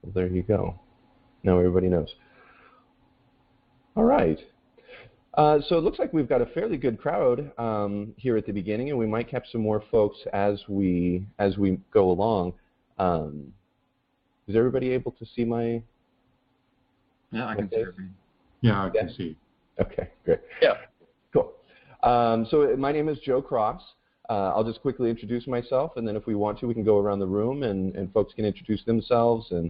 Well, there you go. Now everybody knows. All right. So it looks like we've got a fairly good crowd here at the beginning, and we might catch some more folks as we go along. Is everybody able to see my? Yeah, I can see everything. Yeah, I can see. Okay, great. Yeah. Cool. So my name is Joe Cross. I'll just quickly introduce myself, and then if we want to, we can go around the room and folks can introduce themselves, and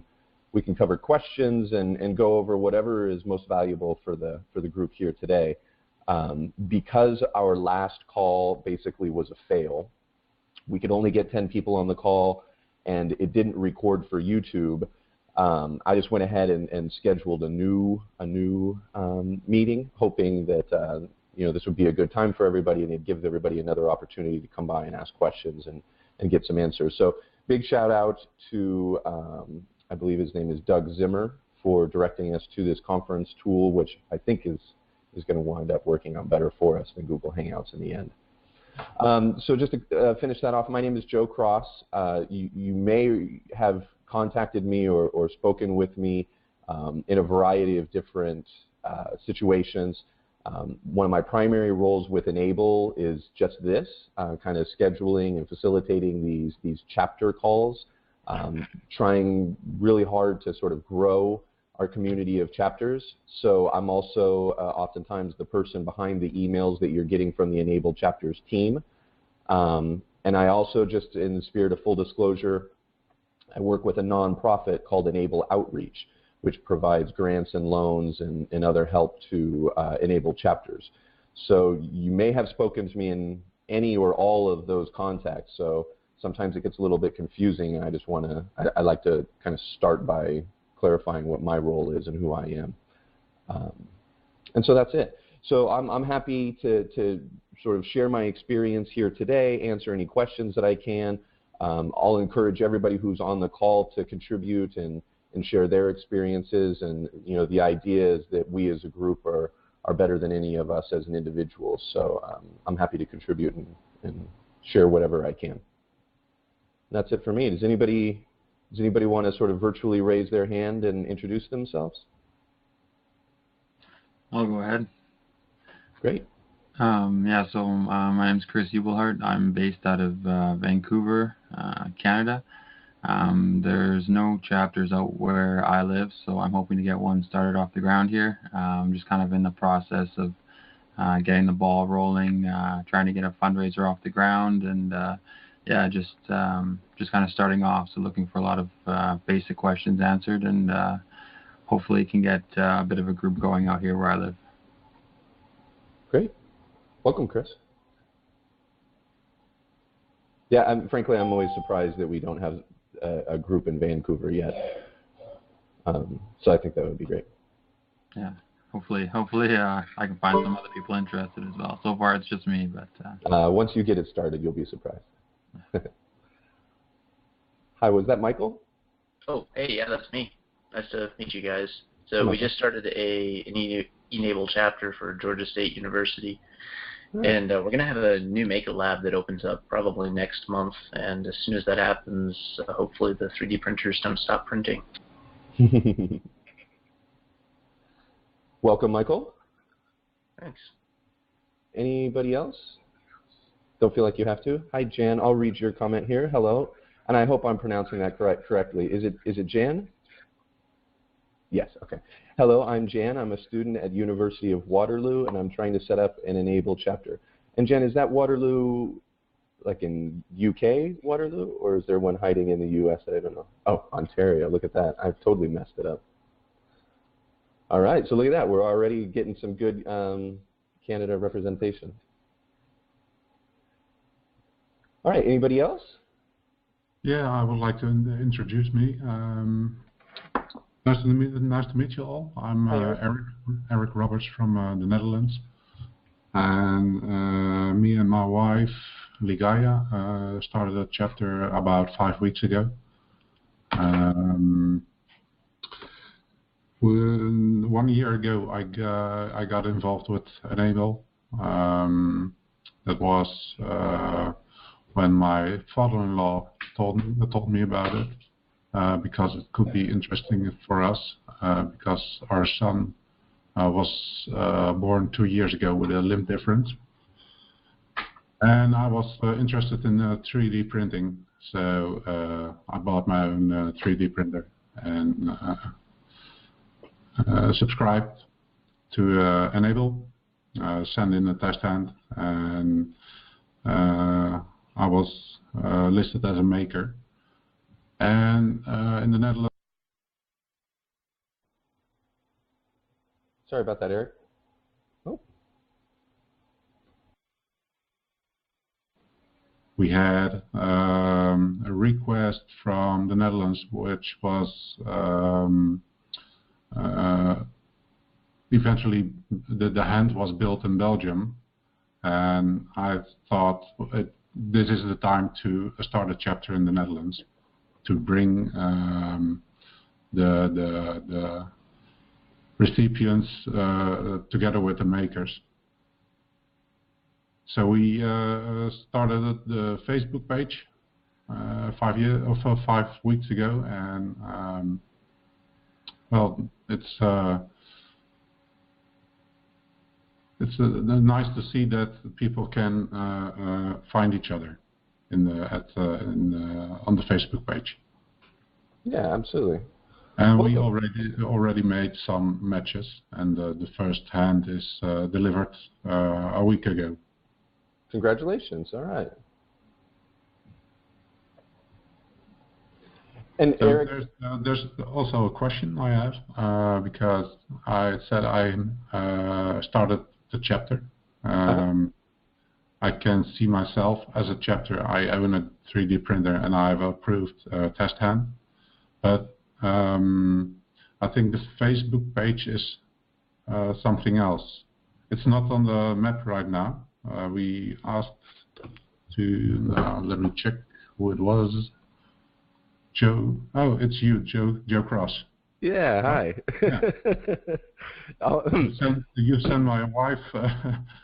we can cover questions and go over whatever is most valuable for the group here today. Because our last call basically was a fail, we could only get 10 people on the call, and it didn't record for YouTube. I just went ahead and scheduled a new meeting, hoping that this would be a good time for everybody, and it'd give everybody another opportunity to come by and ask questions and get some answers. So big shout out to I believe his name is Doug Zimmer for directing us to this conference tool, which I think is going to wind up working out better for us than Google Hangouts in the end. So just to finish that off, my name is Joe Cross. You may have contacted me or spoken with me in a variety of different situations. One of my primary roles with e-NABLE is just this, kind of scheduling and facilitating these chapter calls, trying really hard to sort of grow our community of chapters. So I'm also oftentimes the person behind the emails that you're getting from the e-NABLE chapters team. And I also, just in the spirit of full disclosure, I work with a nonprofit called e-NABLE Outreach, which provides grants and loans and other help to e-NABLE chapters. So you may have spoken to me in any or all of those contacts. So sometimes it gets a little bit confusing, and I just want to, I like to kind of start by clarifying what my role is and who I am. And so that's it. So I'm happy to sort of share my experience here today, answer any questions that I can. I'll encourage everybody who's on the call to contribute and share their experiences. And the idea is that we as a group are better than any of us as an individual. So I'm happy to contribute and share whatever I can. That's it for me. Does anybody want to sort of virtually raise their hand and introduce themselves? I'll go ahead. Great. Yeah, so my name's Chris Ubelhart. I'm based out of Vancouver, Canada. There's no chapters out where I live, so I'm hoping to get one started off the ground here. I'm just kind of in the process of getting the ball rolling, trying to get a fundraiser off the ground, and yeah, just kind of starting off. So looking for a lot of basic questions answered, and hopefully can get a bit of a group going out here where I live. Great. Welcome, Chris. Yeah, frankly, I'm always surprised that we don't have a group in Vancouver yet. So I think that would be great. Yeah, hopefully I can find some other people interested as well. So far, it's just me, but once you get it started, you'll be surprised. Hi, was that Michael? Oh, hey, yeah, that's me. Nice to meet you guys. So we just started an e-NABLE chapter for Georgia State University. And we're going to have a new Maker Lab that opens up probably next month. And as soon as that happens, hopefully the 3D printers don't stop printing. Welcome, Michael. Thanks. Anybody else? Don't feel like you have to? Hi, Jan. I'll read your comment here. Hello. And I hope I'm pronouncing that correctly. Is it Jan? Yes, okay. Hello, I'm Jan. I'm a student at University of Waterloo, and I'm trying to set up an e-NABLE chapter. And Jan, is that Waterloo like in UK Waterloo, or is there one hiding in the US that I don't know? Oh, Ontario, look at that. I've totally messed it up. All right, so look at that. We're already getting some good Canada representation. All right, anybody else? Yeah, I would like to introduce me. Nice to meet you all. I'm Eric Roberts from the Netherlands, and me and my wife Ligaya started a chapter about 5 weeks ago. 1 year ago, I got involved with e-NABLE. That was when my father-in-law told me about it. because it could be interesting for us, because our son was born 2 years ago with a limb difference. And I was interested in 3D printing, so I bought my own 3D printer and subscribed to e-NABLE, sent in a test hand, and I was listed as a maker. And in the Netherlands. Sorry about that, Eric. Oh. We had a request from the Netherlands, which was eventually the hand was built in Belgium, and I thought this is the time to start a chapter in the Netherlands to bring the recipients together with the makers. So we started the Facebook page 5 weeks ago, and well, it's nice to see that people can find each other on the Facebook page. Yeah, absolutely. And we already made some matches, and the first hand is delivered a week ago. Congratulations! All right. And so Eric, there's also a question I have because I said I started the chapter. I can see myself as a chapter. I own a 3D printer and I have approved test hand, but I think the Facebook page is something else. It's not on the map right now. We asked to, let me check who it was. Joe, oh, it's you, Joe Cross. Yeah, hi. Yeah. You sent my wife.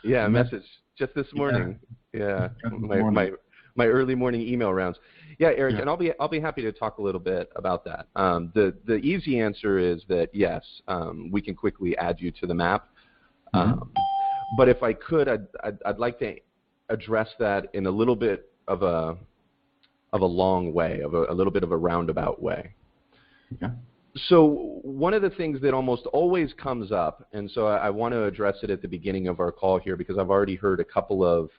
Yeah, a message just this morning. Yeah, my early morning email rounds. Yeah, Eric, and I'll be happy to talk a little bit about that. The easy answer is that yes, we can quickly add you to the map. But if I could, I'd like to address that in a little bit of a long way, of a little bit of a roundabout way. Yeah. So one of the things that almost always comes up, and so I want to address it at the beginning of our call here because I've already heard a couple of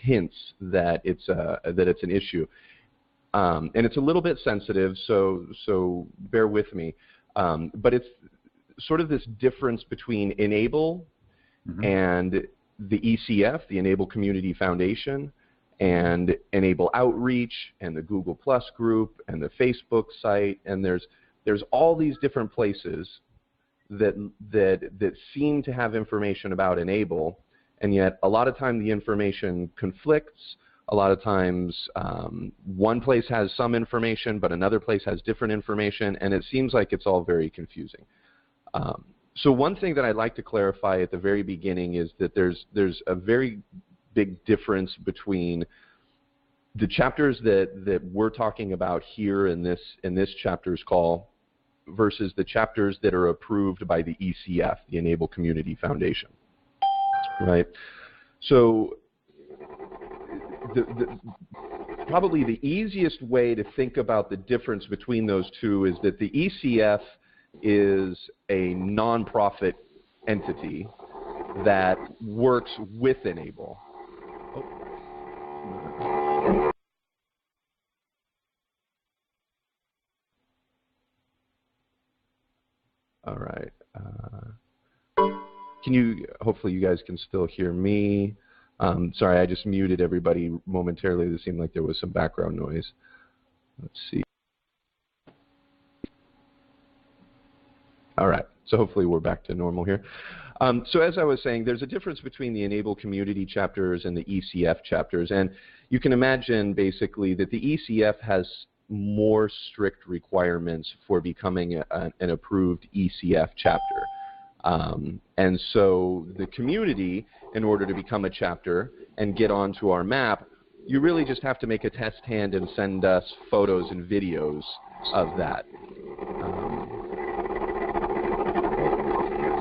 hints that it's an issue, and it's a little bit sensitive, so bear with me. But it's sort of this difference between e-NABLE and the ECF, the e-NABLE Community Foundation, and e-NABLE Outreach, and the Google Plus group, and the Facebook site, and there's all these different places that seem to have information about e-NABLE, and yet a lot of time the information conflicts. A lot of times one place has some information, but another place has different information, and it seems like it's all very confusing. So one thing that I'd like to clarify at the very beginning is that there's a very big difference between the chapters that we're talking about here in this chapter's call versus the chapters that are approved by the ECF, the e-NABLE Community Foundation, right? So probably the easiest way to think about the difference between those two is that the ECF is a nonprofit entity that works with e-NABLE. All right. Hopefully you guys can still hear me. Sorry, I just muted everybody momentarily. It seemed like there was some background noise. Let's see. All right, so hopefully we're back to normal here. So as I was saying, there's a difference between the e-NABLE community chapters and the ECF chapters, and you can imagine basically that the ECF has more strict requirements for becoming an approved ECF chapter. And so the community, in order to become a chapter and get onto our map, you really just have to make a test hand and send us photos and videos of that.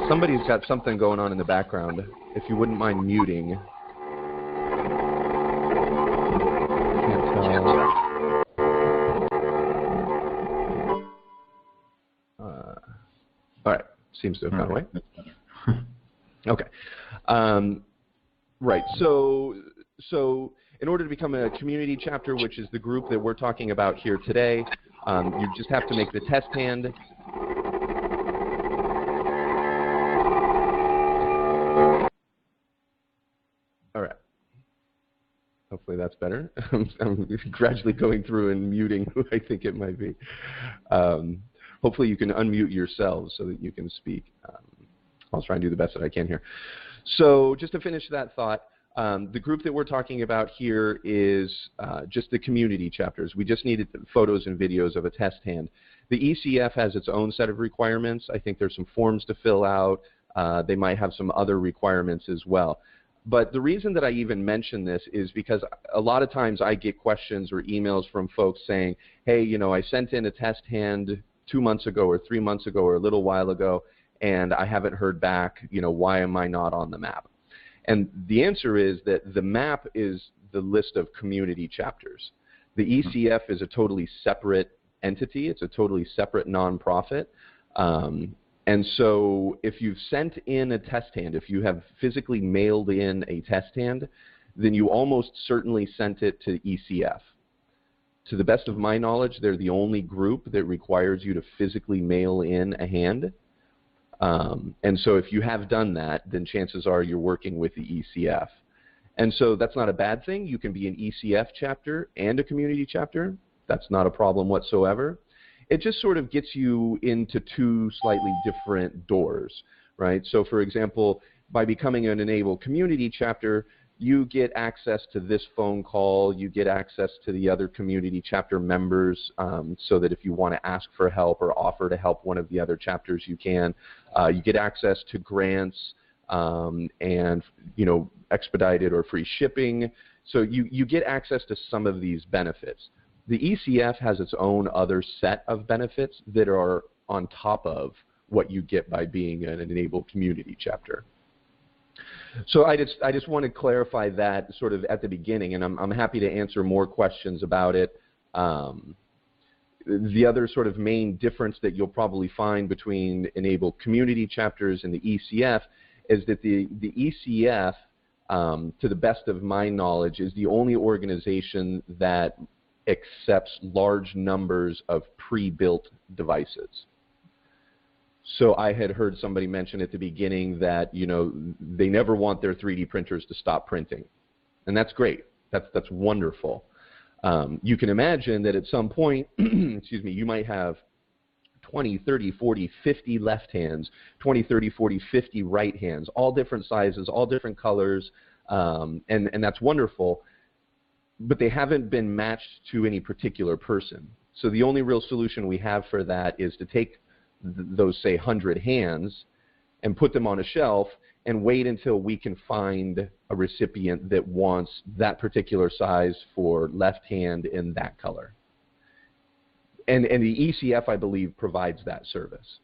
Somebody's got something going on in the background. If you wouldn't mind muting. Can't tell. All right. Seems to have gone away. Okay. Right. So in order to become a community chapter, which is the group that we're talking about here today, you just have to make the test hand. All right. Hopefully that's better. I'm gradually going through and muting who I think it might be. Hopefully you can unmute yourselves so that you can speak. I'll try and do the best that I can here. So just to finish that thought, the group that we're talking about here is just the community chapters. We just needed photos and videos of a test hand. The ECF has its own set of requirements. I think there's some forms to fill out. They might have some other requirements as well. But the reason that I even mention this is because a lot of times I get questions or emails from folks saying, hey, you know, I sent in a test hand 2 months ago or 3 months ago or a little while ago, and I haven't heard back, you know, why am I not on the map? And the answer is that the map is the list of community chapters. The ECF is a totally separate entity. It's a totally separate nonprofit. And so if you've sent in a test hand, if you have physically mailed in a test hand, then you almost certainly sent it to ECF. To the best of my knowledge, they're the only group that requires you to physically mail in a hand. And so if you have done that, then chances are you're working with the ECF. And so that's not a bad thing. You can be an ECF chapter and a community chapter. That's not a problem whatsoever. It just sort of gets you into two slightly different doors, right? So for example, by becoming an e-NABLE community chapter, you get access to this phone call, you get access to the other community chapter members, so that if you want to ask for help or offer to help one of the other chapters, you can. You get access to grants and, you know, expedited or free shipping. So you get access to some of these benefits. The ECF has its own other set of benefits that are on top of what you get by being an e-NABLE community chapter. So I just want to clarify that sort of at the beginning, and I'm happy to answer more questions about it. The other sort of main difference that you'll probably find between e-NABLE community chapters and the ECF is that the ECF, to the best of my knowledge, is the only organization that accepts large numbers of pre-built devices. So I had heard somebody mention at the beginning that, you know, they never want their 3D printers to stop printing. And that's great. That's wonderful. You can imagine that at some point, excuse me, you might have 20, 30, 40, 50 left hands, 20, 30, 40, 50 right hands, all different sizes, all different colors, and that's wonderful. But they haven't been matched to any particular person. So the only real solution we have for that is to take those, say, 100 hands and put them on a shelf and wait until we can find a recipient that wants that particular size for left hand in that color. And the ECF, I believe, provides that service.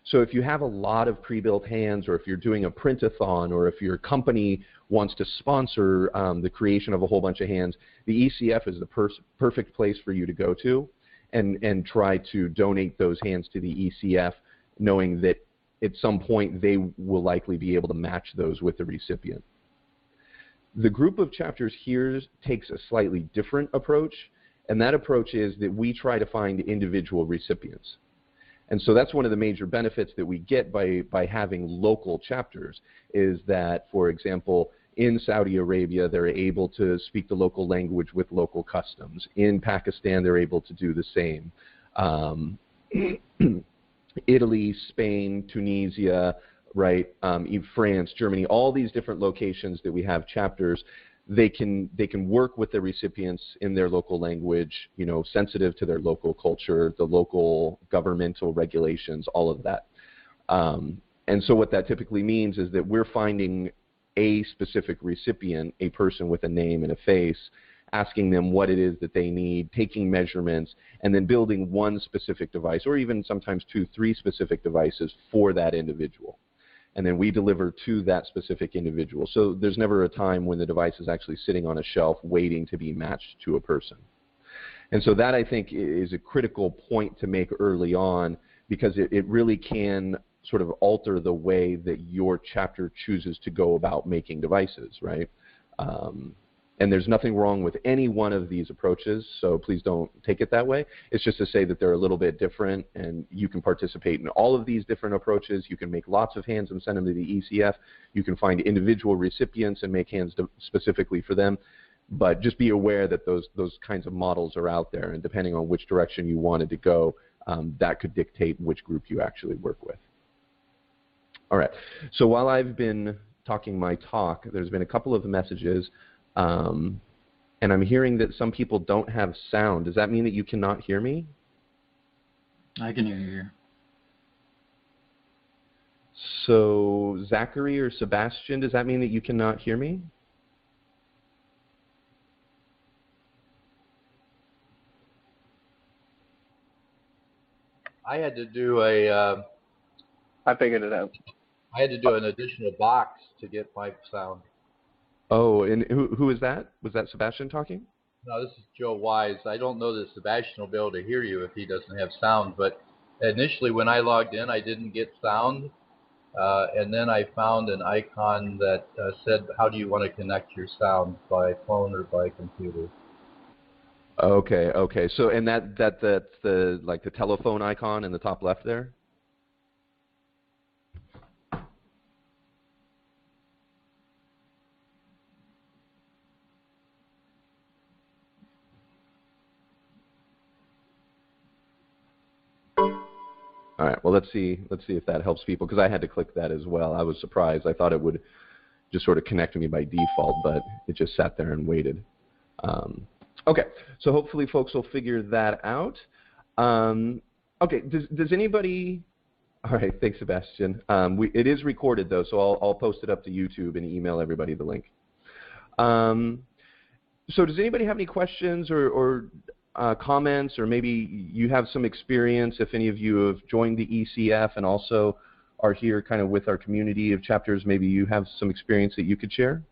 So if you have a lot of pre-built hands, or if you're doing a print-a-thon, or if your company wants to sponsor the creation of a whole bunch of hands, the ECF is the perfect place for you to go to and try to donate those hands to the ECF, knowing that at some point they will likely be able to match those with the recipient. The group of chapters here takes a slightly different approach, and that approach is that we try to find individual recipients. And so that's one of the major benefits that we get by having local chapters, is that, for example, in Saudi Arabia, they're able to speak the local language with local customs. In Pakistan, they're able to do the same. Italy, Spain, Tunisia, right, France, Germany, all these different locations that we have chapters, they can work with the recipients in their local language, you know, sensitive to their local culture, the local governmental regulations, all of that. And so what that typically means is that we're finding a specific recipient, a person with a name and a face, asking them what it is that they need, taking measurements, and then building one specific device, or even sometimes 2, 3 specific devices for that individual. And then we deliver to that specific individual. So there's never a time when the device is actually sitting on a shelf waiting to be matched to a person. And so that, I think, is a critical point to make early on, because it really can sort of alter the way that your chapter chooses to go about making devices, right? And there's nothing wrong with any one of these approaches, so please don't take it that way. It's just to say that they're a little bit different, and you can participate in all of these different approaches. You can make lots of hands and send them to the ECF. You can find individual recipients and make hands specifically for them. But just be aware that those kinds of models are out there, and depending on which direction you wanted to go, that could dictate which group you actually work with. All right, so while I've been talking my talk, there's been a couple of messages, and I'm hearing that some people don't have sound. Does that mean that you cannot hear me? I can hear you here. So Zachary or Sebastian, does that mean that you cannot hear me? I had to do a. I figured it out. I had to do an additional box to get my sound. Oh, and who is that? Was that Sebastian talking? No, this is Joe Wise. I don't know that Sebastian will be able to hear you if he doesn't have sound, but initially when I logged in, I didn't get sound, and then I found an icon that said, how do you want to connect your sound, by phone or by computer? Okay, okay. So, and that's the like the telephone icon in the top left there? All right. Well, let's see if that helps people, because I had to click that as well. I was surprised. I thought it would just sort of connect me by default, but it just sat there and waited. Okay. So hopefully folks will figure that out. Okay. Does anybody? All right. Thanks, Sebastian. It is recorded though, so I'll post it up to YouTube and email everybody the link. So does anybody have any questions or comments, or maybe you have some experience, if any of you have joined the ECF and also are here kind of with our community of chapters, maybe you have some experience that you could share?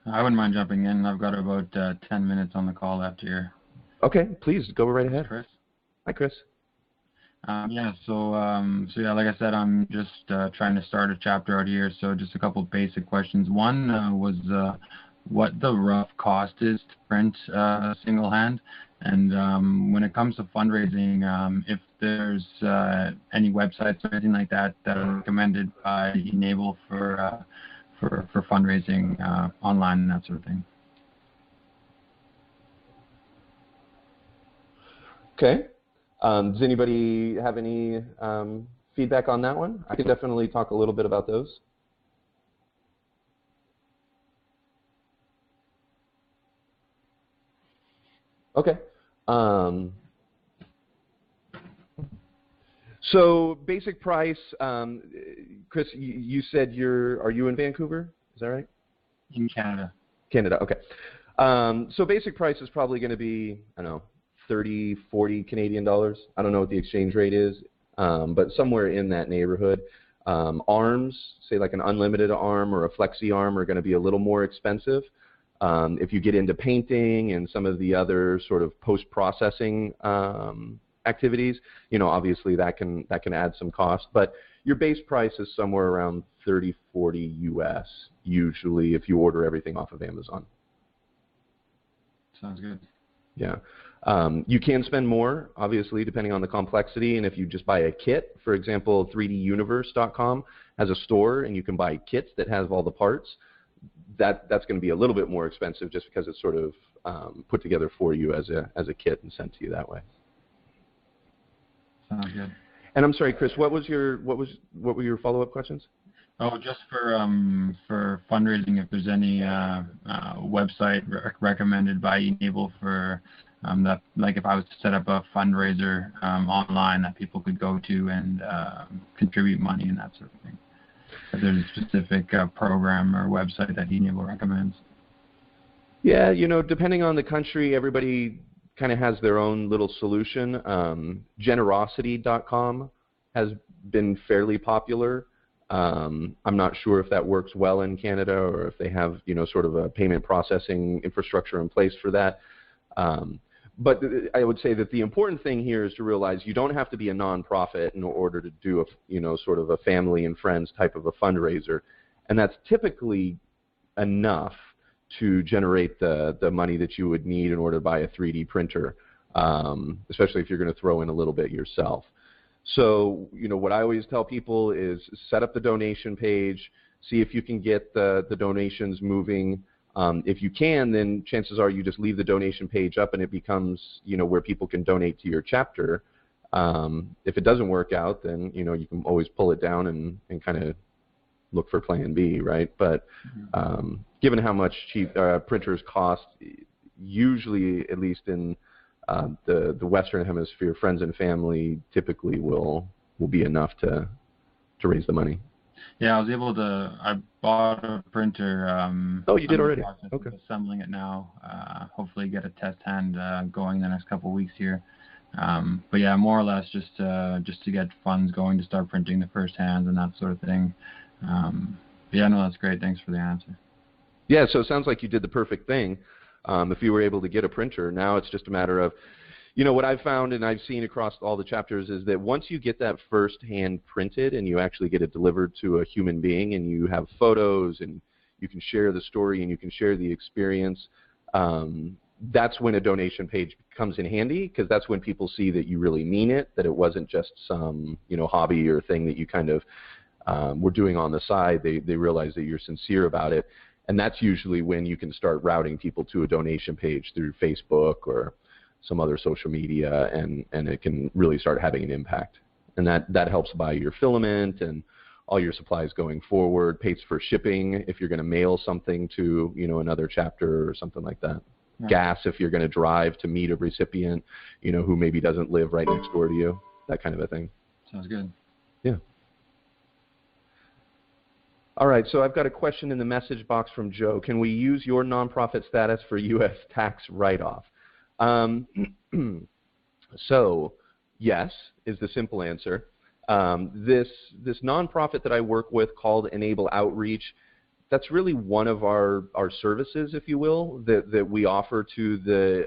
I wouldn't mind jumping in. I've got about 10 minutes on the call left here. Okay, please go right ahead. Chris? Hi, Chris. Yeah, so yeah, like I said, I'm just trying to start a chapter out here, so just a couple of basic questions. One was what the rough cost is to print a single hand, and when it comes to fundraising, if there's any websites or anything like that that are recommended by e-NABLE for fundraising online and that sort of thing. Okay. Does anybody have any feedback on that one? I can definitely talk a little bit about those. Okay. So basic price, Chris, you said are you in Vancouver? Is that right? In Canada. Canada, okay. So basic price is probably going to be, I don't know, 30, 40 Canadian dollars. I don't know what the exchange rate is, but somewhere in that neighborhood. Arms, say like an unlimited arm or a flexi arm, are going to be a little more expensive. If you get into painting and some of the other sort of post-processing activities, you know, obviously that can add some cost. But your base price is somewhere around 30, 40 US, usually, if you order everything off of Amazon. Sounds good. Yeah. You can spend more, obviously, depending on the complexity. And if you just buy a kit, for example, 3duniverse.com has a store, and you can buy kits that have all the parts. That's going to be a little bit more expensive, just because it's sort of put together for you as a kit and sent to you that way. Sounds good. And I'm sorry, Chris, what were your follow-up questions? Oh, just for fundraising, if there's any website recommended by e-NABLE for that, like if I was to set up a fundraiser online that people could go to and contribute money and that sort of thing. if there's a specific program or website that e-NABLE recommends. Yeah, depending on the country, everybody kind of has their own little solution. Generosity.com has been fairly popular. I'm not sure if that works well in Canada or if they have, sort of a payment processing infrastructure in place for that. But I would say that the important thing here is to realize you don't have to be a nonprofit in order to do sort of a family and friends type of a fundraiser, and that's typically enough to generate the money that you would need in order to buy a 3D printer, especially if you're going to throw in a little bit yourself. So, what I always tell people is set up the donation page, see if you can get the donations moving. If you can, then chances are you just leave the donation page up and it becomes, where people can donate to your chapter. If it doesn't work out, then, you can always pull it down and kind of look for plan B, right? But given how much cheap printers cost, usually, at least in the Western Hemisphere, friends and family typically will be enough to raise the money. Yeah, I was able to. I bought a printer. Oh, you did already? Okay. Assembling it now. Hopefully, get a test hand going in the next couple of weeks here. But yeah, more or less just to get funds going to start printing the first hands and that sort of thing. But yeah, no, that's great. Thanks for the answer. Yeah, so it sounds like you did the perfect thing. If you were able to get a printer, now it's just a matter of, what I've found and I've seen across all the chapters is that once you get that first hand printed and you actually get it delivered to a human being and you have photos and you can share the story and you can share the experience, that's when a donation page comes in handy, because that's when people see that you really mean it, that it wasn't just some, hobby or thing that you kind of were doing on the side. They realize that you're sincere about it. And that's usually when you can start routing people to a donation page through Facebook or some other social media, and it can really start having an impact. And that helps buy your filament and all your supplies going forward, pays for shipping if you're going to mail something to another chapter or something like that. Right. Gas if you're going to drive to meet a recipient, who maybe doesn't live right next door to you, that kind of a thing. Sounds good. Yeah. All right, so I've got a question in the message box from Joe. Can we use your nonprofit status for U.S. tax write-off? So, yes, is the simple answer. This nonprofit that I work with called e-NABLE Outreach, that's really one of our services, if you will, that we offer to the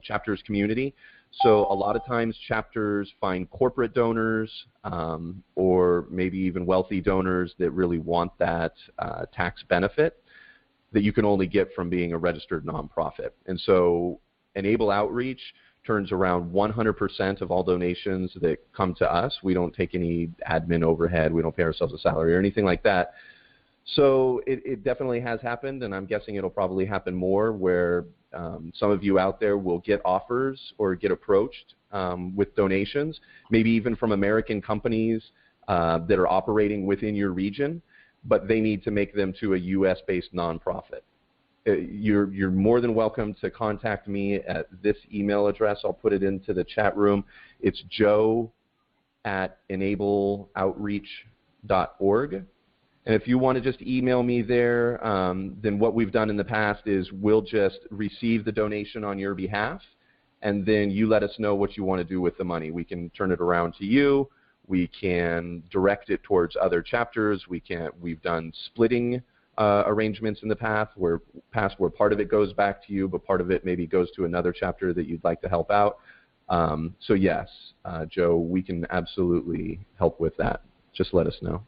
chapters community. So a lot of times chapters find corporate donors or maybe even wealthy donors that really want that tax benefit that you can only get from being a registered nonprofit. And so e-NABLE Outreach turns around 100% of all donations that come to us. We don't take any admin overhead. We don't pay ourselves a salary or anything like that. So it definitely has happened, and I'm guessing it'll probably happen more, where some of you out there will get offers or get approached with donations, maybe even from American companies that are operating within your region, but they need to make them to a U.S.-based nonprofit. You're more than welcome to contact me at this email address. I'll put it into the chat room. It's joe@enableoutreach.org. And if you want to just email me there, then what we've done in the past is we'll just receive the donation on your behalf, and then you let us know what you want to do with the money. We can turn it around to you. We can direct it towards other chapters. We've done splitting arrangements in the past where part of it goes back to you, but part of it maybe goes to another chapter that you'd like to help out. So yes, Joe, we can absolutely help with that. Just let us know.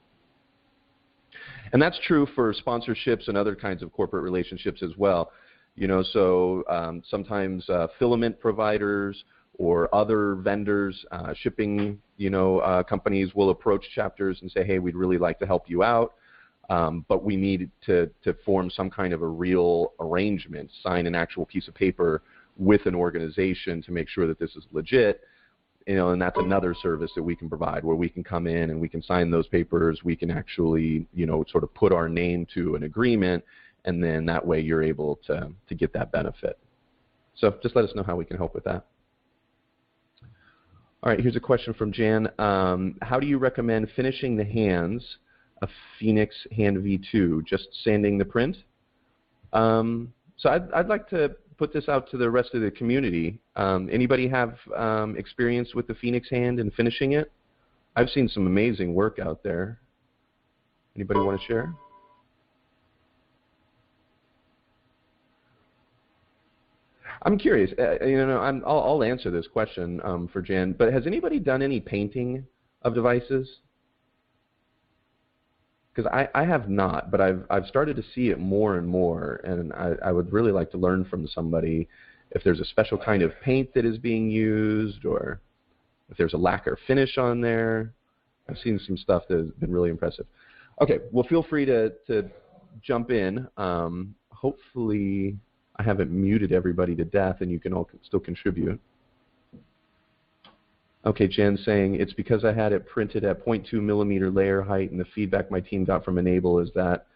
And that's true for sponsorships and other kinds of corporate relationships as well. So sometimes filament providers or other vendors, shipping, companies will approach chapters and say, hey, we'd really like to help you out, but we need to form some kind of a real arrangement, sign an actual piece of paper with an organization to make sure that this is legit. And that's another service that we can provide, where we can come in and we can sign those papers. We can actually, sort of put our name to an agreement, and then that way you're able to get that benefit. So just let us know how we can help with that. All right, here's a question from Jan. How do you recommend finishing the hands a Phoenix Hand V2, just sanding the print. So I'd like to put this out to the rest of the community. Anybody have experience with the Phoenix Hand and finishing it? I've seen some amazing work out there. Anybody want to share? I'm curious. I'll answer this question for Jan. But has anybody done any painting of devices? Because I have not, but I've started to see it more and more, and I would really like to learn from somebody if there's a special kind of paint that is being used, or if there's a lacquer finish on there. I've seen some stuff that has been really impressive. Okay, well, feel free to jump in. Hopefully I haven't muted everybody to death and you can all still contribute. Okay, Jen's saying it's because I had it printed at 0.2 millimeter layer height, and the feedback my team got from e-NABLE is that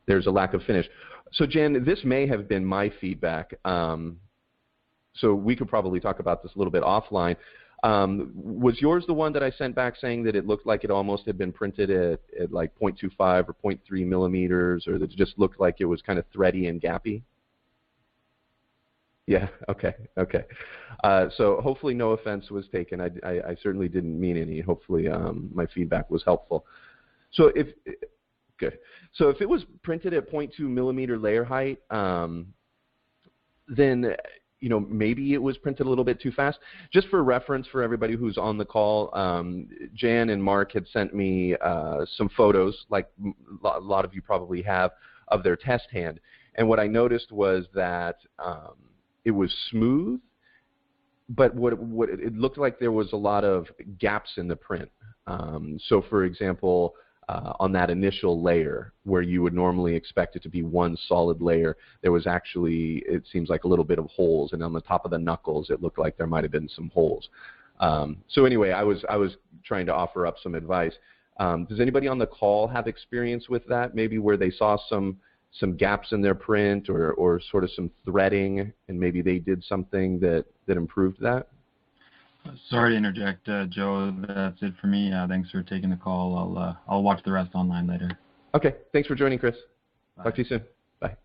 there's a lack of finish. So Jen, this may have been my feedback. So we could probably talk about this a little bit offline. Was yours the one that I sent back saying that it looked like it almost had been printed at like 0.25 or 0.3 millimeters, or that it just looked like it was kind of thready and gappy? Yeah, okay. So hopefully no offense was taken. I certainly didn't mean any. Hopefully my feedback was helpful. So if it was printed at 0.2 millimeter layer height, then maybe it was printed a little bit too fast. Just for reference for everybody who's on the call, Jan and Mark had sent me some photos, like a lot of you probably have, of their test hand. And what I noticed was that it was smooth, but it looked like there was a lot of gaps in the print. So for example, on that initial layer where you would normally expect it to be one solid layer, there was actually, it seems like, a little bit of holes, and on the top of the knuckles it looked like there might have been some holes. So anyway, I was trying to offer up some advice. Does anybody on the call have experience with that, maybe where they saw some gaps in their print, or sort of some threading, and maybe they did something that improved that? Sorry to interject, Joe. That's it for me. Thanks for taking the call. I'll watch the rest online later. Okay. Thanks for joining, Chris. Bye. Talk to you soon. Bye.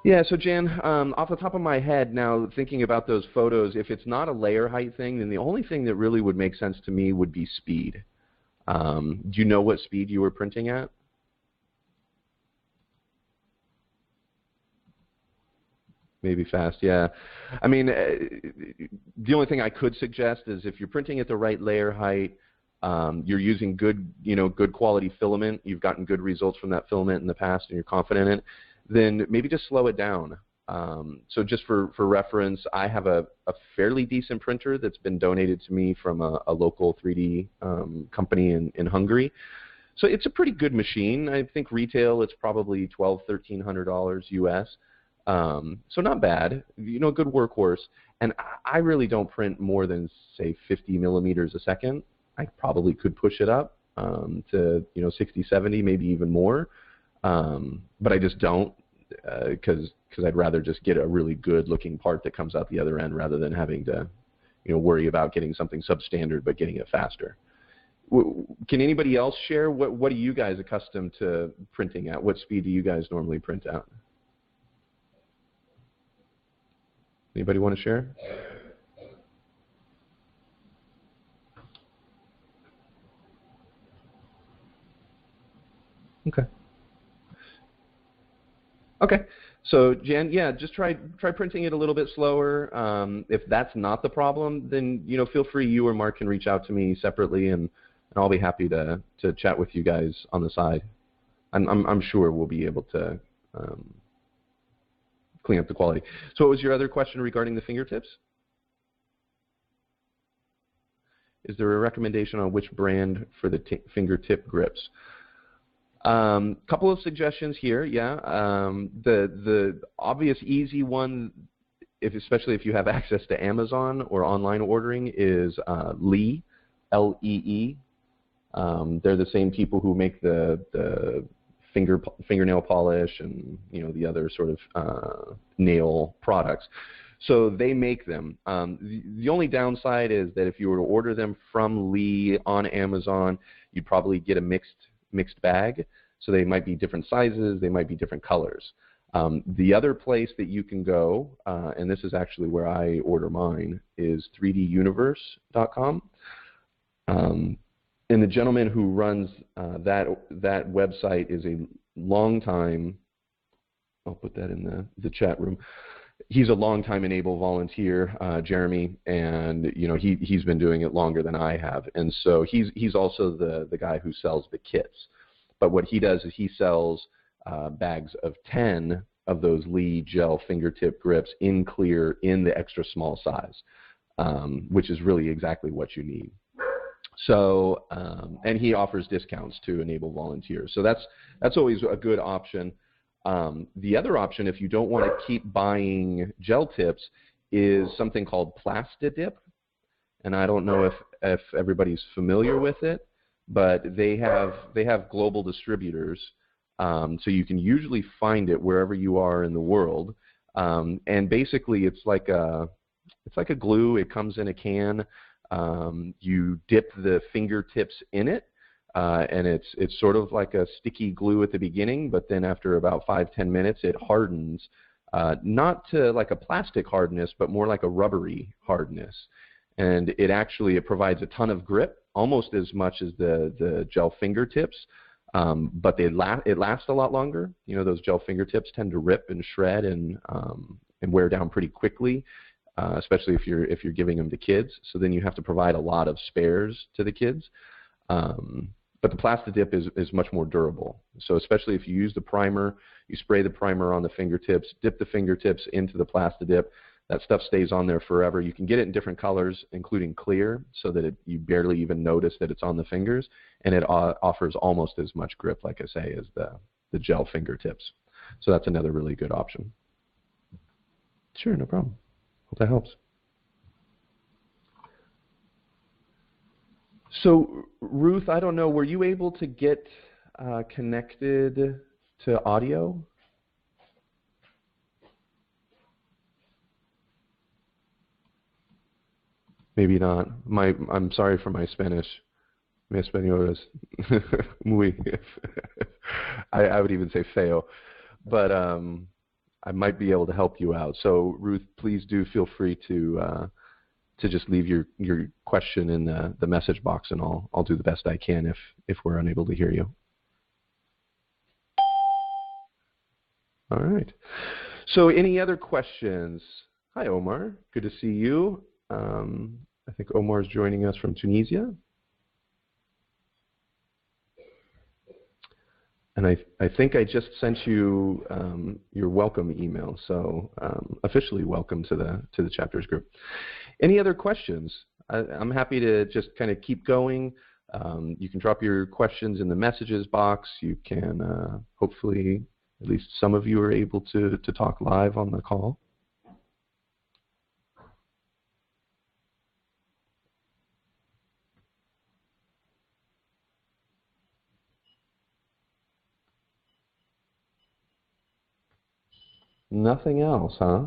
Yeah, so Jan, off the top of my head now, thinking about those photos, if it's not a layer height thing, then the only thing that really would make sense to me would be speed. Do you know what speed you were printing at? Maybe fast, yeah. I mean, the only thing I could suggest is if you're printing at the right layer height, you're using good quality filament, you've gotten good results from that filament in the past and you're confident in it, then maybe just slow it down. So just for reference, I have a fairly decent printer that's been donated to me from a local 3D company in Hungary. So it's a pretty good machine. I think retail it's probably $1,200–1,300 US. So not bad, good workhorse. And I really don't print more than, say, 50 millimeters a second. I probably could push it up to 60, 70, maybe even more. But I just don't, because I'd rather just get a really good looking part that comes out the other end rather than having to worry about getting something substandard but getting it faster. Can anybody else share what are you guys accustomed to printing at? What speed do you guys normally print at? Anybody want to share? Okay. So Jan, yeah, just try printing it a little bit slower. If that's not the problem, then feel free. You or Mark can reach out to me separately, and I'll be happy to chat with you guys on the side. I'm sure we'll be able to clean up the quality. So what was your other question regarding the fingertips? Is there a recommendation on which brand for the fingertip grips? Couple of suggestions here, yeah. The obvious easy one, especially if you have access to Amazon or online ordering, is Lee, L-E-E. They're the same people who make the fingernail polish and the other sort of nail products. So they make them. The only downside is that if you were to order them from Lee on Amazon, you'd probably get a mixed bag. So they might be different sizes, they might be different colors. The other place that you can go, and this is actually where I order mine, is 3duniverse.com. And the gentleman who runs that website is a long-time, I'll put that in the chat room. He's a long-time e-NABLE volunteer, Jeremy, and he's been doing it longer than I have. And so he's also the guy who sells the kits. But what he does is he sells bags of 10 of those Lee gel fingertip grips in clear in the extra small size, which is really exactly what you need. So, and he offers discounts to e-NABLE volunteers. So that's always a good option. The other option, if you don't want to keep buying gel tips, is something called Plastidip. And I don't know if everybody's familiar with it, but they have global distributors. So you can usually find it wherever you are in the world. And basically it's like a glue. It comes in a can. You dip the fingertips in it, and it's sort of like a sticky glue at the beginning, but then after about 5-10 minutes it hardens, not to like a plastic hardness, but more like a rubbery hardness. And it provides a ton of grip, almost as much as the gel fingertips, but it lasts a lot longer. Those gel fingertips tend to rip and shred and wear down pretty quickly. Especially if you're giving them to kids, so then you have to provide a lot of spares to the kids. But the Plastidip is much more durable. So especially if you use the primer, you spray the primer on the fingertips, dip the fingertips into the Plastidip, that stuff stays on there forever. You can get it in different colors, including clear, so that you barely even notice that it's on the fingers, and it offers almost as much grip, like I say, as the gel fingertips. So that's another really good option. Sure, no problem. Hope that helps. So, Ruth, I don't know, were you able to get connected to audio? Maybe not. I'm sorry for my Spanish. Mi español es muy. I would even say feo, but I might be able to help you out. So Ruth, please do feel free to just leave your question in the message box, and I'll do the best I can if we're unable to hear you. All right. So any other questions? Hi, Omar. Good to see you. I think Omar is joining us from Tunisia. And I think I just sent you your welcome email, so officially welcome to the chapters group. Any other questions? I'm happy to just kind of keep going. You can drop your questions in the messages box. You can hopefully, at least some of you are able to talk live on the call. Nothing else, huh?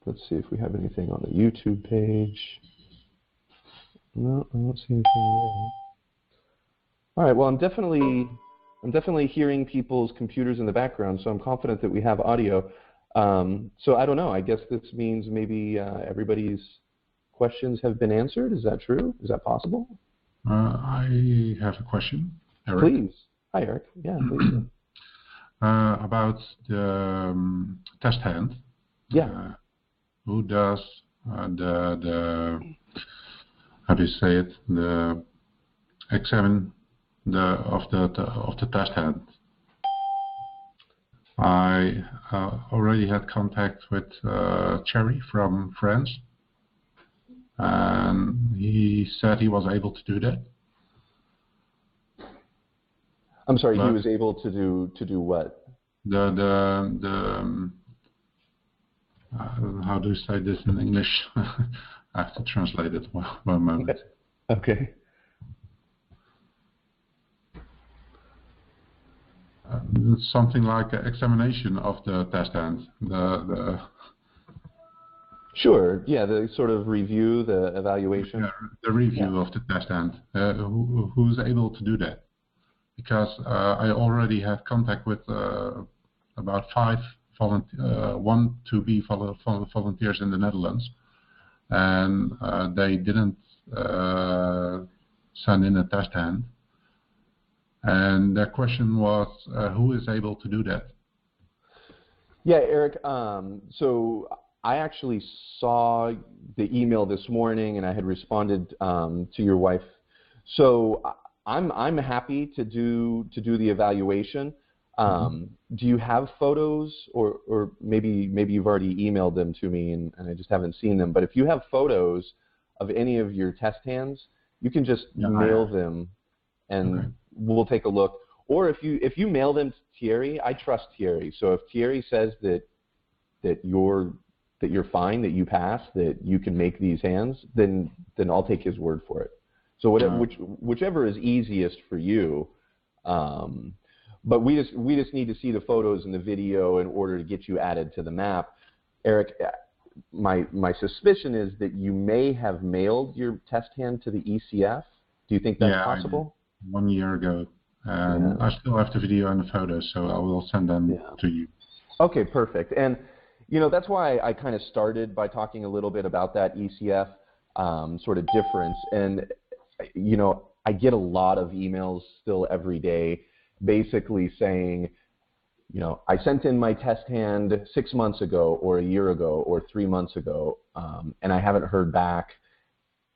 Let's see if we have anything on the YouTube page. No, I don't see anything there. All right, well, I'm definitely hearing people's computers in the background, so I'm confident that we have audio. So I don't know. I guess this means maybe everybody's questions have been answered. Is that true? Is that possible? I have a question. Eric. Please. Hi, Eric. Yeah, please. About the test hand. Yeah. Who does the how do you say it? The examine of the test hand. I already had contact with Cherry from France, and he said he was able to do that. I'm sorry, he was able to do what? How do you say this in English? I have to translate it one moment. Okay. Something like an examination of the test hand. Sure. Yeah, the sort of review, the evaluation. Yeah, the review of the test hand. Who's able to do that? Because I already have contact with about 5 volunteers in the Netherlands, and they didn't send in a test hand. And their question was, who is able to do that? Yeah, Eric, so I actually saw the email this morning, and I had responded to your wife. So I'm happy to do the evaluation. Do you have photos, or maybe you've already emailed them to me and I just haven't seen them? But if you have photos of any of your test hands, you can just mail them, and we'll take a look. Or if you mail them to Thierry, I trust Thierry. So if Thierry says that you're fine, that you pass, that you can make these hands, then I'll take his word for it. So whichever is easiest for you. But we just need to see the photos and the video in order to get you added to the map. Eric, my suspicion is that you may have mailed your test hand to the ECF. Do you think that's possible? 1 year ago. I still have the video and the photos, so I will send them to you. Okay, perfect. And that's why I kind of started by talking a little bit about that ECF sort of difference. And I get a lot of emails still every day, basically saying, I sent in my test hand 6 months ago, or a year ago, or 3 months ago, and I haven't heard back.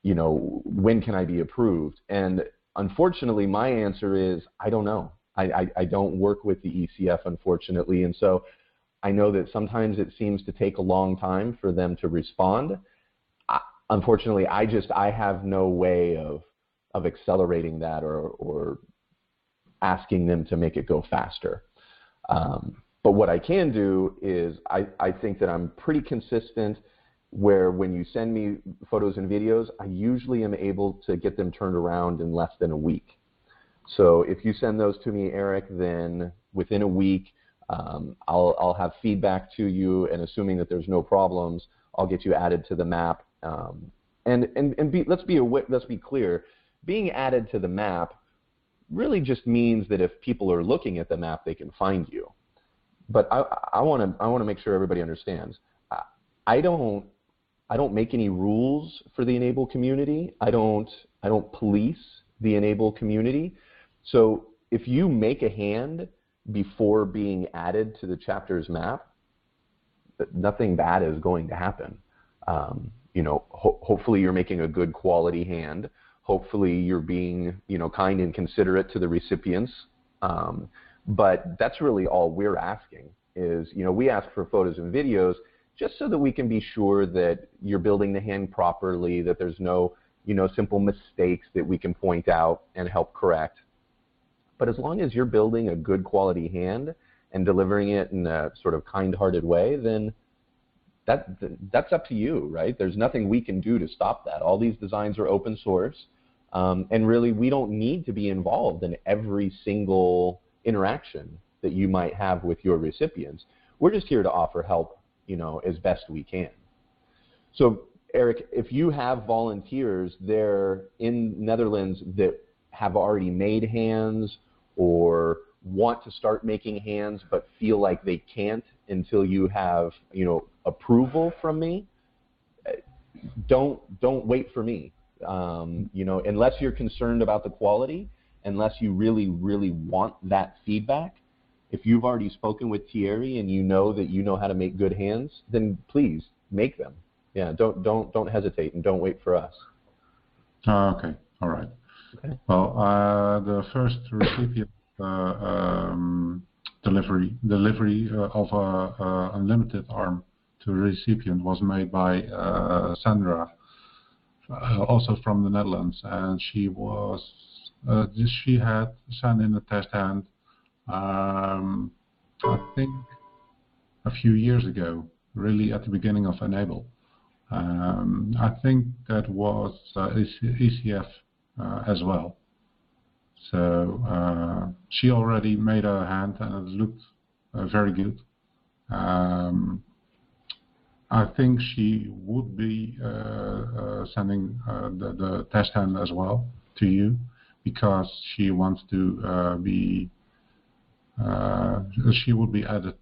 When can I be approved? And unfortunately, my answer is I don't know. I don't work with the ECF, unfortunately, and so I know that sometimes it seems to take a long time for them to respond. Unfortunately, I have no way of accelerating that or asking them to make it go faster. But what I can do is I think that I'm pretty consistent, where when you send me photos and videos, I usually am able to get them turned around in less than a week. So if you send those to me, Eric, then within a week, I'll have feedback to you, and assuming that there's no problems, I'll get you added to the map. Let's be clear, being added to the map really just means that if people are looking at the map, they can find you. But I want to make sure everybody understands. I don't make any rules for the e-NABLE community. I don't police the e-NABLE community. So if you make a hand before being added to the chapter's map, nothing bad is going to happen. Hopefully you're making a good quality hand. Hopefully you're being, kind and considerate to the recipients. But that's really all we're asking is, we ask for photos and videos just so that we can be sure that you're building the hand properly, that there's no, simple mistakes that we can point out and help correct. But as long as you're building a good quality hand and delivering it in a sort of kind-hearted way, then that's up to you, right? There's nothing we can do to stop that. All these designs are open source, and really we don't need to be involved in every single interaction that you might have with your recipients. We're just here to offer help, as best we can. So, Eric, if you have volunteers there in Netherlands that have already made hands or want to start making hands but feel like they can't until you have, approval from me, don't wait for me. Unless you're concerned about the quality, unless you really, really want that feedback, if you've already spoken with Thierry and you know that you know how to make good hands, then please make them. Yeah, don't hesitate and don't wait for us. Okay, all right. Okay. Well, the first recipient delivery of unlimited arm to a recipient was made by Sandra, also from the Netherlands, and she had sent in a test hand. I think a few years ago, really at the beginning of e-NABLE. I think that was ECF as well. So she already made a hand, and it looked very good. I think she would be sending the test hand as well to you, because she wants to be. She would be added.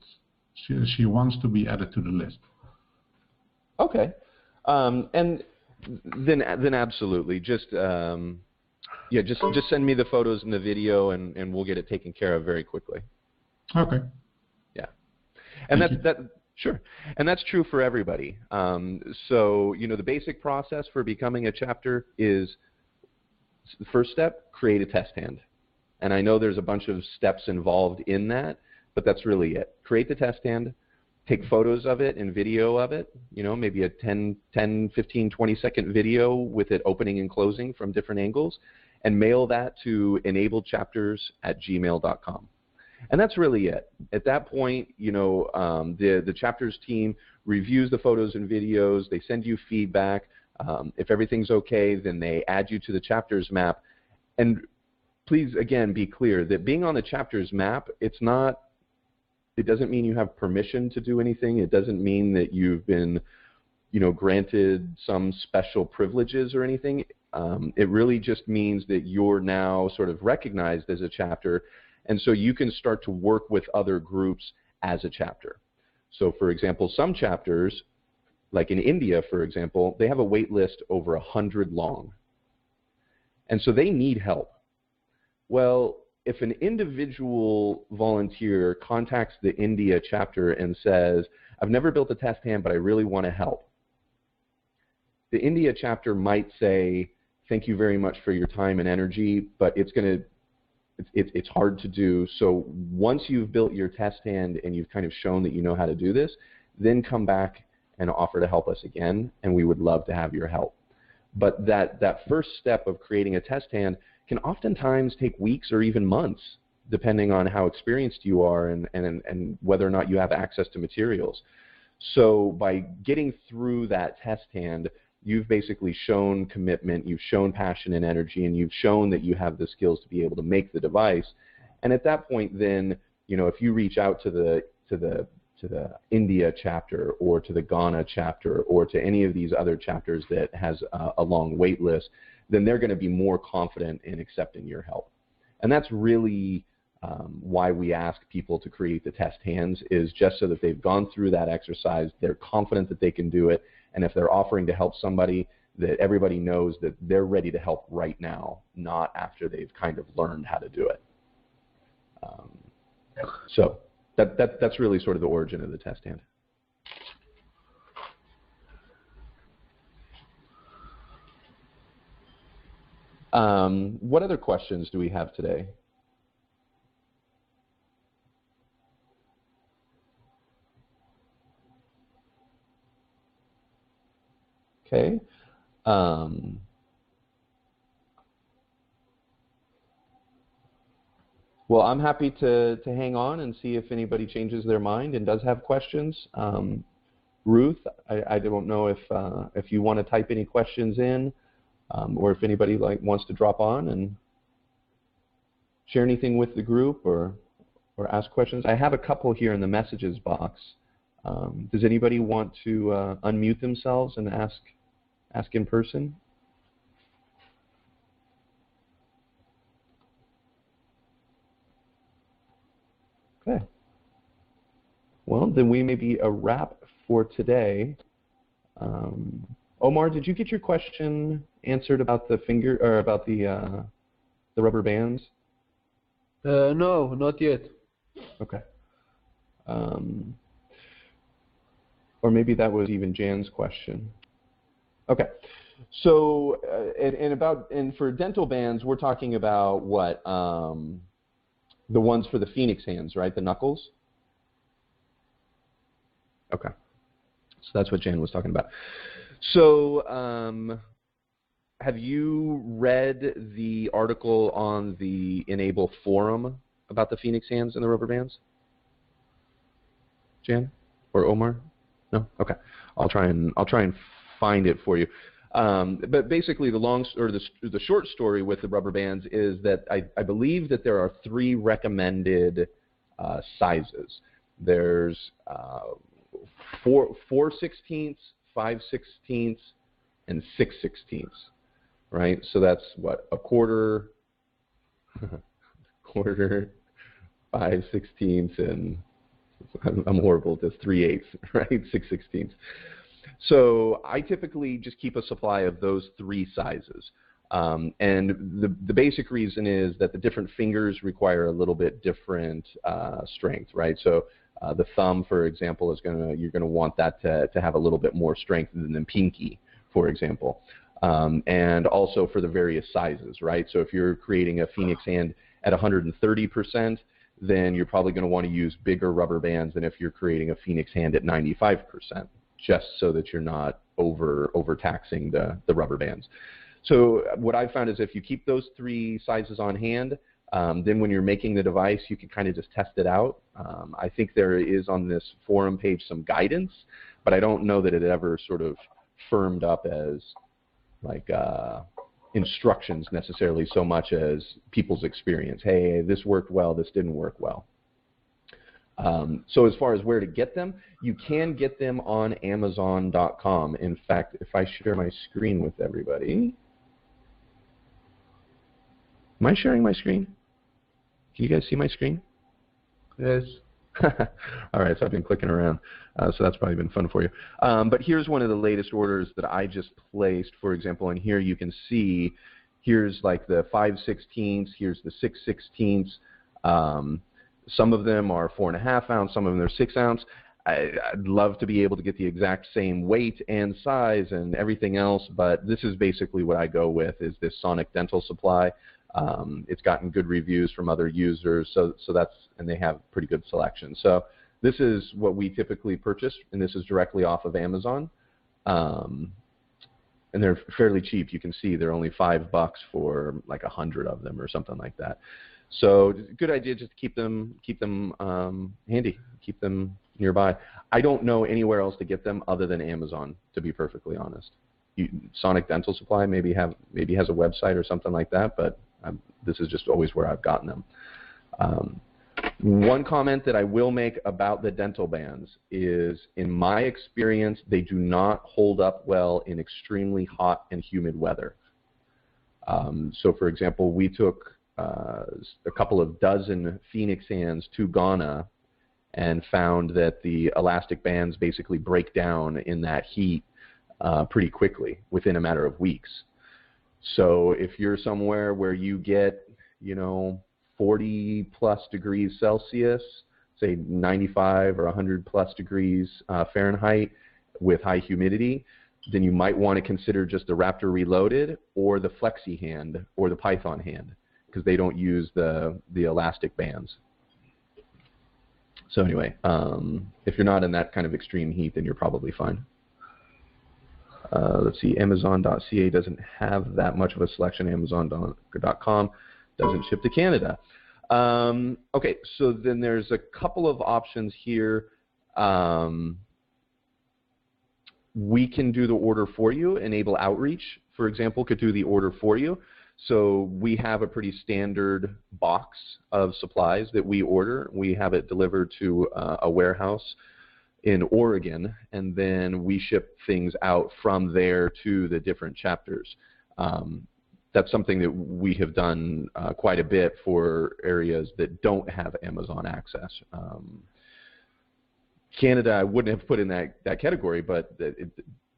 She wants to be added to the list. Okay, and then absolutely, just yeah, just send me the photos and the video, and we'll get it taken care of very quickly. Okay. Yeah, and Thank you. Sure, and that's true for everybody. So the basic process for becoming a chapter is the first step: create a test hand. And I know there's a bunch of steps involved in that, but that's really it. Create the test hand, take photos of it and video of it, maybe a 10, 15, 20-second video with it opening and closing from different angles, and mail that to enabledchapters@gmail.com. And that's really it. At that point, the chapters team reviews the photos and videos. They send you feedback. If everything's okay, then they add you to the chapters map. And please, again, be clear that being on the chapters map, it doesn't mean you have permission to do anything. It doesn't mean that you've been, granted some special privileges or anything. It really just means that you're now sort of recognized as a chapter, and so you can start to work with other groups as a chapter. So, for example, some chapters, like in India, for example, they have a wait list over 100 long. And so they need help. Well, if an individual volunteer contacts the India chapter and says, I've never built a test hand, but I really want to help, the India chapter might say, thank you very much for your time and energy, but it's hard to do. So once you've built your test hand and you've kind of shown that you know how to do this, then come back and offer to help us again, and we would love to have your help. But that first step of creating a test hand can oftentimes take weeks or even months, depending on how experienced you are and whether or not you have access to materials. So by getting through that test hand, you've basically shown commitment, you've shown passion and energy, and you've shown that you have the skills to be able to make the device. And at that point, then, if you reach out to the India chapter or to the Ghana chapter or to any of these other chapters that has a long wait list, then they're going to be more confident in accepting your help. And that's really why we ask people to create the test hands, is just so that they've gone through that exercise, they're confident that they can do it, and if they're offering to help somebody, that everybody knows that they're ready to help right now, not after they've kind of learned how to do it. So that's really sort of the origin of the test hand. What other questions do we have today? Okay. Well, I'm happy to hang on and see if anybody changes their mind and does have questions. Ruth, I don't know if you want to type any questions in, or if anybody wants to drop on and share anything with the group or ask questions. I have a couple here in the messages box. Does anybody want to unmute themselves and ask in person? Okay. Well, then we may be a wrap for today. Omar, did you get your question answered about the about the rubber bands? No, not yet. Okay. Or maybe that was even Jan's question. Okay. So, and for dental bands, we're talking about what? The ones for the Phoenix hands, right? The knuckles? Okay. So that's what Jan was talking about. So, have you read the article on the e-NABLE forum about the Phoenix hands and the rubber bands? Jan or Omar? No? Okay. I'll try and find it for you. But basically, the short story with the rubber bands is that I believe that there are 3 recommended sizes. There's 4/16, 5/16, and 6/16, right? So that's what, a quarter, quarter, 5/16, and I'm horrible at this, 3/8, right? 6/16. So I typically just keep a supply of those 3 sizes. And the basic reason is that the different fingers require a little bit different strength, right? So the thumb, for example, you're gonna want that to have a little bit more strength than the pinky, for example. And also for the various sizes, right? So if you're creating a Phoenix hand at 130%, then you're probably going to want to use bigger rubber bands than if you're creating a Phoenix hand at 95%, just so that you're not overtaxing the rubber bands. So what I've found is if you keep those 3 sizes on hand, then when you're making the device, you can kind of just test it out. I think there is on this forum page some guidance, but I don't know that it ever sort of firmed up as like instructions necessarily so much as people's experience. Hey, this worked well, this didn't work well. So as far as where to get them, you can get them on Amazon.com. In fact, if I share my screen with everybody, am I sharing my screen? Can you guys see my screen? Yes. All right, so I've been clicking around, so that's probably been fun for you. But here's one of the latest orders that I just placed, for example, and here you can see, here's like the 5/16, here's the 6/16. Some of them are 4.5 ounce, some of them are 6 ounce. I'd love to be able to get the exact same weight and size and everything else, but this is basically what I go with, is this Sonic Dental Supply. It's gotten good reviews from other users, so that's, and they have pretty good selection. So this is what we typically purchase, and this is directly off of Amazon. And they're fairly cheap. You can see they're only $5 for like 100 of them or something like that. So good idea just to keep them handy, keep them nearby. I don't know anywhere else to get them other than Amazon, to be perfectly honest. Sonic Dental Supply maybe has a website or something like that, but this is just always where I've gotten them. One comment that I will make about the dental bands is, in my experience, they do not hold up well in extremely hot and humid weather. So for example, we took a couple of dozen Phoenix hands to Ghana and found that the elastic bands basically break down in that heat pretty quickly, within a matter of weeks. So if you're somewhere where you get, 40 plus degrees Celsius, say 95 or 100 plus degrees Fahrenheit with high humidity, then you might want to consider just the Raptor Reloaded or the Flexi hand or the Python hand, because they don't use the elastic bands. So anyway, if you're not in that kind of extreme heat, then you're probably fine. Let's see, Amazon.ca doesn't have that much of a selection. Amazon.com doesn't ship to Canada. Okay, so then there's a couple of options here. We can do the order for you. Enable Outreach, for example, could do the order for you. So we have a pretty standard box of supplies that we order. We have it delivered to a warehouse in Oregon, and then we ship things out from there to the different chapters. That's something that we have done quite a bit for areas that don't have Amazon access. Canada, I wouldn't have put in that category, but it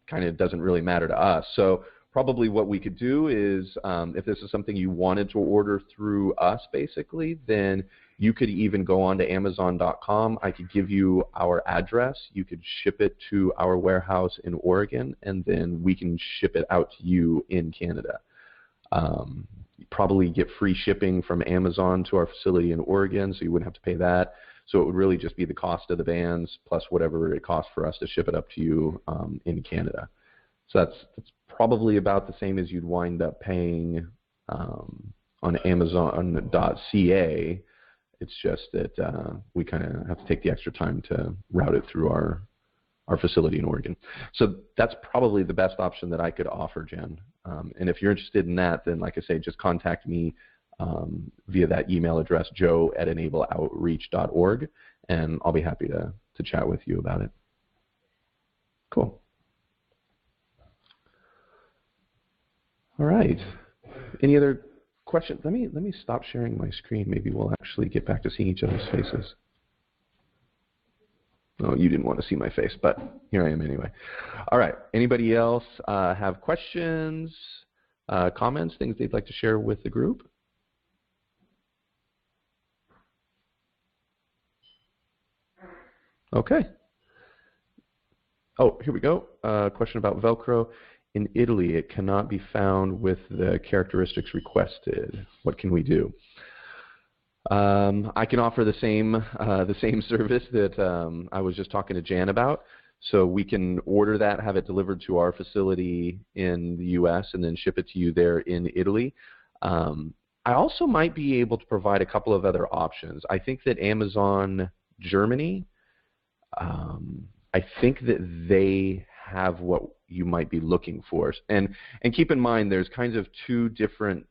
kind of doesn't really matter to us. So probably what we could do is, if this is something you wanted to order through us, basically, then you could even go on to Amazon.com. I could give you our address. You could ship it to our warehouse in Oregon, and then we can ship it out to you in Canada. You probably get free shipping from Amazon to our facility in Oregon, so you wouldn't have to pay that. So it would really just be the cost of the bands plus whatever it costs for us to ship it up to you in Canada. So that's probably about the same as you'd wind up paying on Amazon.ca. It's just that we kind of have to take the extra time to route it through our our facility in Oregon. So that's probably the best option that I could offer, Jen. And if you're interested in that, then like I say, just contact me via that email address, joe@enableoutreach.org, and I'll be happy to chat with you about it. Cool. All right. Any other questions? Let me stop sharing my screen. Maybe we'll actually get back to seeing each other's faces. Oh, you didn't want to see my face, but here I am anyway. All right. Anybody else have questions, comments, things they'd like to share with the group? Okay. Oh, here we go. Question about Velcro. In Italy, it cannot be found with the characteristics requested. What can we do? I can offer the same service that I was just talking to Jan about. So we can order that, have it delivered to our facility in the U.S., and then ship it to you there in Italy. I also might be able to provide a couple of other options. I think that Amazon Germany, I think that they have what you might be looking for. And keep in mind, there's kinds of two different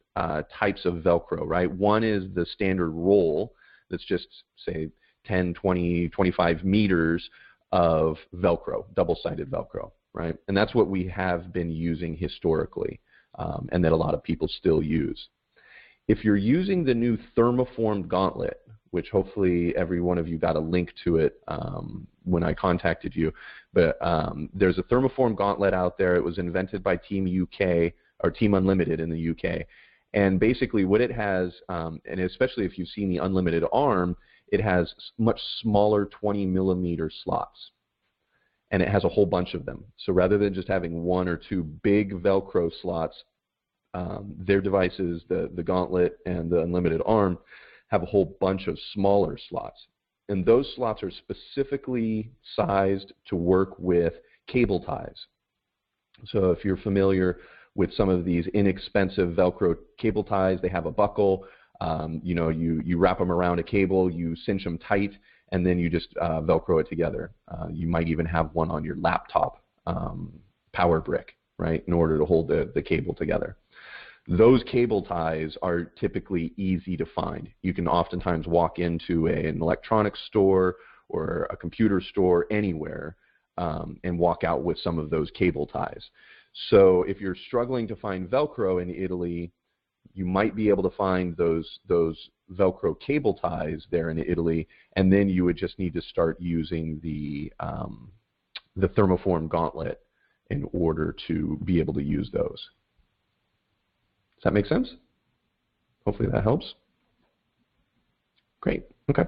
types of Velcro, right? One is the standard roll that's just, say, 10, 20, 25 meters of Velcro, double-sided Velcro, right? And that's what we have been using historically, and that a lot of people still use. If you're using the new thermoformed gauntlet, which hopefully every one of you got a link to it when I contacted you, but there's a thermoformed gauntlet out there. It was invented by Team UK, or Team Unlimited in the UK. And basically what it has, and especially if you've seen the Unlimited arm, it has much smaller 20 millimeter slots. And it has a whole bunch of them. So rather than just having one or two big Velcro slots, their devices, the Gauntlet and the Unlimited arm, have a whole bunch of smaller slots. And those slots are specifically sized to work with cable ties. So if you're familiar with some of these inexpensive Velcro cable ties, they have a buckle. You know, you wrap them around a cable, you cinch them tight, and then you just Velcro it together. You might even have one on your laptop power brick, right, in order to hold the cable together. Those cable ties are typically easy to find. You can oftentimes walk into an electronics store or a computer store anywhere and walk out with some of those cable ties. So if you're struggling to find Velcro in Italy, you might be able to find those Velcro cable ties there in Italy, and then you would just need to start using the thermoform gauntlet in order to be able to use those. Does that make sense? Hopefully that helps. Great. Okay.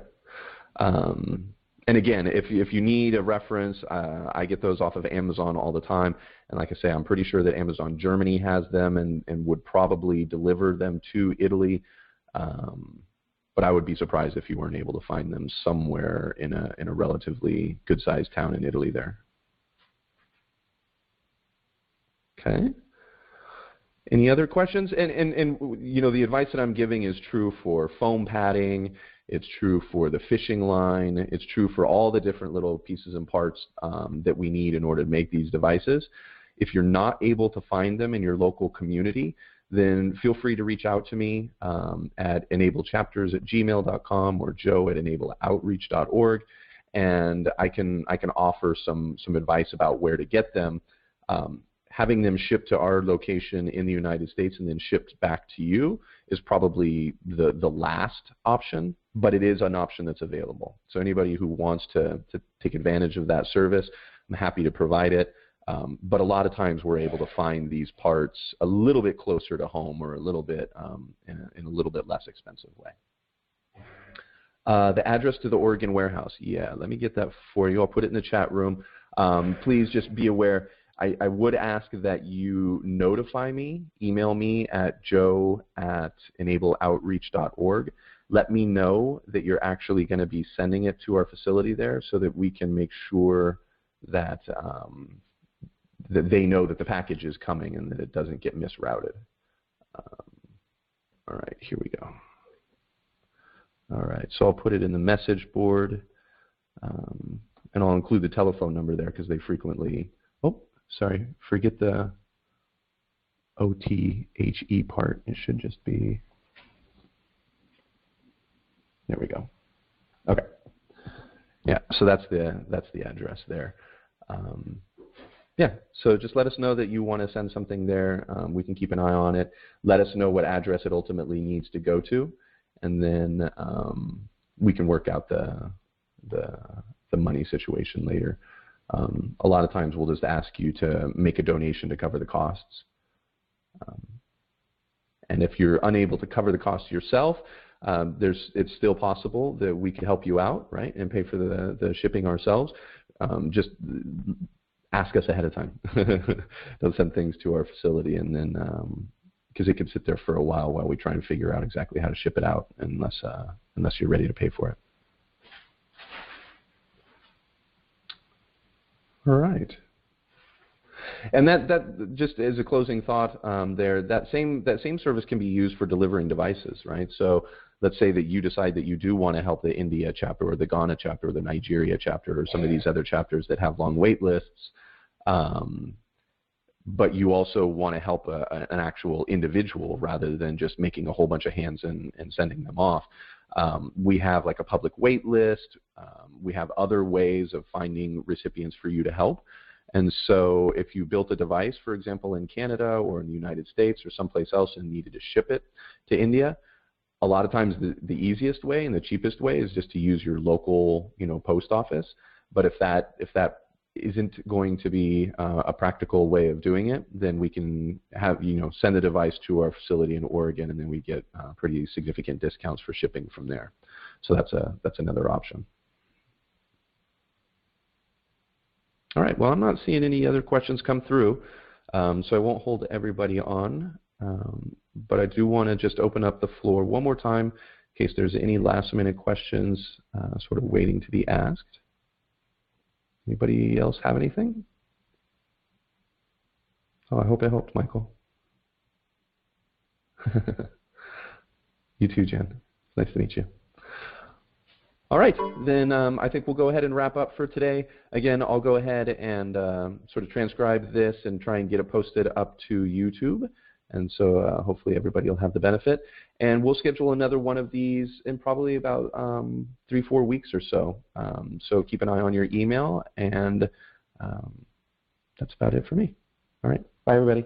And again, if you need a reference, I get those off of Amazon all the time. And like I say, I'm pretty sure that Amazon Germany has them and would probably deliver them to Italy. But I would be surprised if you weren't able to find them somewhere in a relatively good-sized town in Italy there. Okay. Any other questions? And you know, the advice that I'm giving is true for foam padding. It's true for the fishing line. It's true for all the different little pieces and parts that we need in order to make these devices. If you're not able to find them in your local community, then feel free to reach out to me at enablechapters@gmail.com or joe@enableoutreach.org, and I can offer some advice about where to get them. Having them shipped to our location in the United States and then shipped back to you is probably the last option, but it is an option that's available. So anybody who wants to take advantage of that service, I'm happy to provide it. But a lot of times we're able to find these parts a little bit closer to home or a little bit in a little bit less expensive way. The address to the Oregon warehouse, yeah, let me get that for you. I'll put it in the chat room. Please just be aware, I would ask that you notify me, email me at joe@enableoutreach.org. Let me know that you're actually going to be sending it to our facility there so that we can make sure that, that they know that the package is coming and that it doesn't get misrouted. All right, here we go. All right, so I'll put it in the message board. and I'll include the telephone number there because they frequently, oh, sorry, forget the OTHE part. It should just be, there we go. Okay. Yeah, so that's the address there. Yeah, so just let us know that you want to send something there. We can keep an eye on it. Let us know what address it ultimately needs to go to, and then we can work out the money situation later. A lot of times we'll just ask you to make a donation to cover the costs. And if you're unable to cover the costs yourself, it's still possible that we can help you out, right, and pay for the shipping ourselves. Just ask us ahead of time. They'll send things to our facility, and then because it could sit there for a while we try and figure out exactly how to ship it out, unless you're ready to pay for it. All right. And that just as a closing thought there, that same service can be used for delivering devices, right? So let's say that you decide that you do want to help the India chapter or the Ghana chapter or the Nigeria chapter or some of these other chapters that have long wait lists, but you also want to help an actual individual rather than just making a whole bunch of hands and sending them off. We have like a public wait list. We have other ways of finding recipients for you to help. And so if you built a device, for example, in Canada or in the United States or someplace else and needed to ship it to India, a lot of times the easiest way and the cheapest way is just to use your local, post office. But if that isn't going to be a practical way of doing it, then we can have, send the device to our facility in Oregon, and then we get pretty significant discounts for shipping from there. So that's another option. All right, well, I'm not seeing any other questions come through, so I won't hold everybody on, but I do want to just open up the floor one more time in case there's any last-minute questions sort of waiting to be asked. Anybody else have anything? Oh, I hope it helped, Michael. You too, Jen. Nice to meet you. All right, then I think we'll go ahead and wrap up for today. Again, I'll go ahead and sort of transcribe this and try and get it posted up to YouTube. And so hopefully everybody will have the benefit. And we'll schedule another one of these in probably about 3-4 weeks or so. So keep an eye on your email, and that's about it for me. All right, bye everybody.